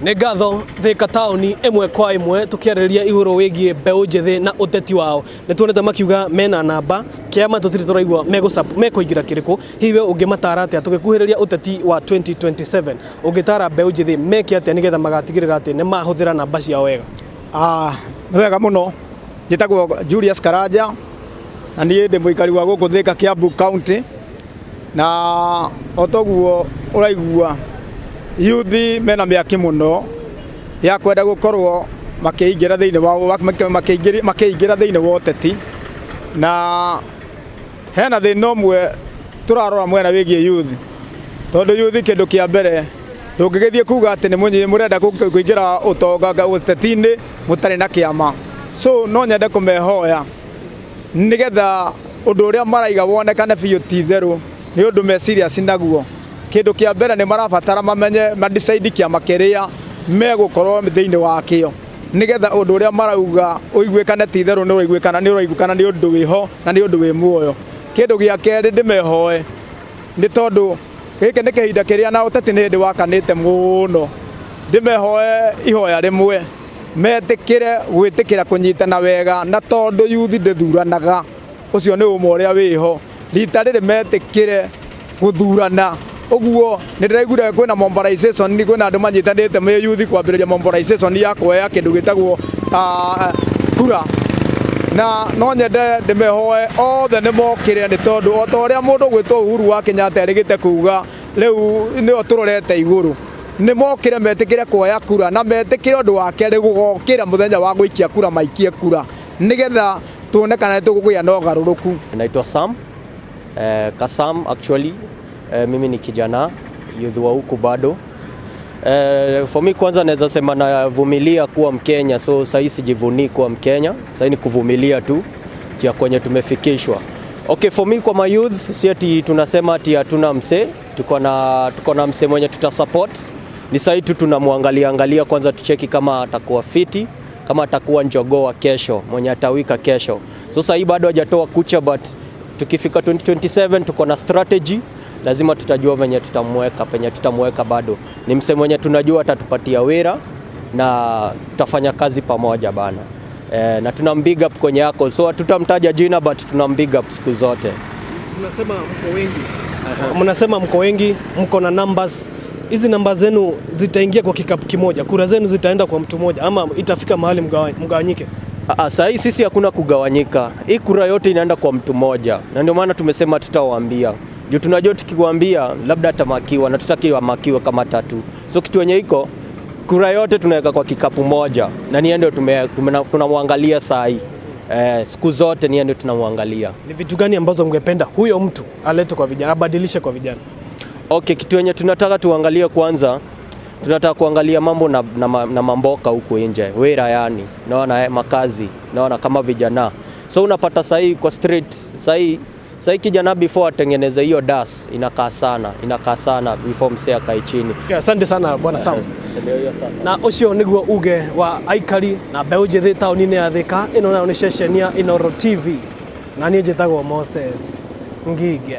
Nĩ ngatho Thika taũni ĩmwe kwa ĩmwe tukiarĩrĩria igũrũ wĩgiĩ mbeũ njĩthĩ na ũteti wao. Nĩ tuonete makiuga mena namba kĩama tũtirĩ tũraigua mekũingĩra kĩrĩkũ. Hihi we ũngĩmatara atĩa tũgĩkuhĩrĩria ũteti wa 2027 ũngĩtara mbeũ njĩthĩ meke atĩa nĩgetha magatigĩrĩra atĩ nĩ mahũthĩra namba ciao wega? Nĩ wega mũno. Njĩtagwo Julius Karanja na niĩ ndĩ mũikari wa gũkũ Thika Kiambu County, na otoguo ũraigua youth mena mĩaki mũno ya kwenda gũkorwo makĩingĩra thĩinĩ wa ũteti, na hena thĩna ũmwe tũrarora mwena wĩgiĩ youth, tondũ youth kĩndũ kĩa mbere ndũngĩgĩthiĩ kuga atĩ nĩ mũrenda kũingĩra ũtonga ũteti-inĩ mũtarĩ na kĩama. So no nyende kũmehoya nĩgetha ũndũ ũrĩa maraiga wonekane biũ ti therũ nĩ ũndũ me serious naguo. Kĩndũ kĩa mbere nĩ marabatara mamenye decide kĩama kĩrĩa megũkorwo thĩinĩ wa kĩo, nĩgetha ũndũ ũrĩa marauga ũiguĩkane ti therũ nĩ ũraiguĩkana nĩ ũndũ wĩho na nĩ ũndũ wĩ muoyo. Kĩndũ gĩa kerĩ ndĩmehoe nĩ tondũ gĩkĩ nĩ kĩhinda kĩrĩa na ũteti nĩ hĩndĩ wakanĩte mũno, ndĩmehoe ihoya rĩmwe metĩkĩre gwĩtĩkĩra kũnyitana wega, na tondũ youth ndĩthuranaga, ũcio nĩ ũmwe ũrĩa wĩho, rita rĩrĩ metĩkĩre gũthurana. Ũguo nĩ ndĩraiguire kwĩna mobilization, kwĩna andũ manyitanĩte me youth kwambĩrĩria mobilization ya kuoya kĩndũ gĩtagwo kura, na no nyende ndĩmehoe othe nĩ mokĩre, nĩ tondũ o ta ũrĩa mũndũ gwĩtwo Uhuru wa Kenyatta erĩgĩte kuga rĩu nĩo tũrorete igũrũ, nĩ mokĩre metĩkĩre kuoya kura, na metĩkĩre ũndũ wa kerĩ gũgokĩra mũthenya wa gũikia kura maikie kura, nĩgetha tuonekane tũgũgĩa na ũgarũrũku. Naitwa Sam Kasam actually. Mimi ni kijana youth wa huku bado. For me kwanza naweza sema navumilia kuwa Mkenya, so sasa sijivunii kuwa Mkenya, sasa ni kuvumilia tu kia kwenye tumefikishwa. Okay, for me kwa my youth si ati tunasema ati hatuna mse, tuko na mse mwenye tutasupport. Ni sasa tu tunamwangalia kwanza, tucheki kama atakuwa fiti, kama atakuwa njogoo wa kesho, mwenye atawika kesho. So sasa bado hajatoa kucha, but tukifika 2027 tuko na strategy. Lazima tutajua venye tutamweka bado. Ni mse mwenye tunajua atatupatia wera na tutafanya kazi pamoja bana. Na tunambig up kwenye yako. So tutamtaja jina but tunambig up siku zote. Mnasema mko wengi, mko na numbers. Hizi namba zenu zitaingia kwa kikapu kimoja. Kura zenu zitaenda kwa mtu mmoja ama itafika mahali mgawanyike? Sasa hii sisi hakuna kugawanyika. Hii kura yote inaenda kwa mtu mmoja. Na ndio maana tumesema tutawaambia. Juu tunajua tukiwaambia labda atamakiwa na tutakiwa makiwa kama tatu. So kitu yenye iko kura yote tunaweka kwa kikapu moja, na ni ndio tunamwangalia saa hii. Siku zote ni ndio tunamwangalia. Ni vitu gani ambazo mngependa huyo mtu alete kwa vijana, abadilishe kwa vijana? Okay, kitu yenye tunataka tuangalie kwanza, tunataka kuangalia mambo na mamboka huko nje. Wera yani, naona makazi, naona kama vijana. So unapata saa hii kwa street, Sai kijana before atengeneze hiyo das inakaa sana before mse akae chini. Asante sana bwana Sam. Na ucio niguo uge wa aikari na mbeũ njĩthĩ taũni-inĩ ya Thika. Ĩno nayo nĩ ceceni ya Inooro TV na niĩ njĩtagwo Moses Ngige.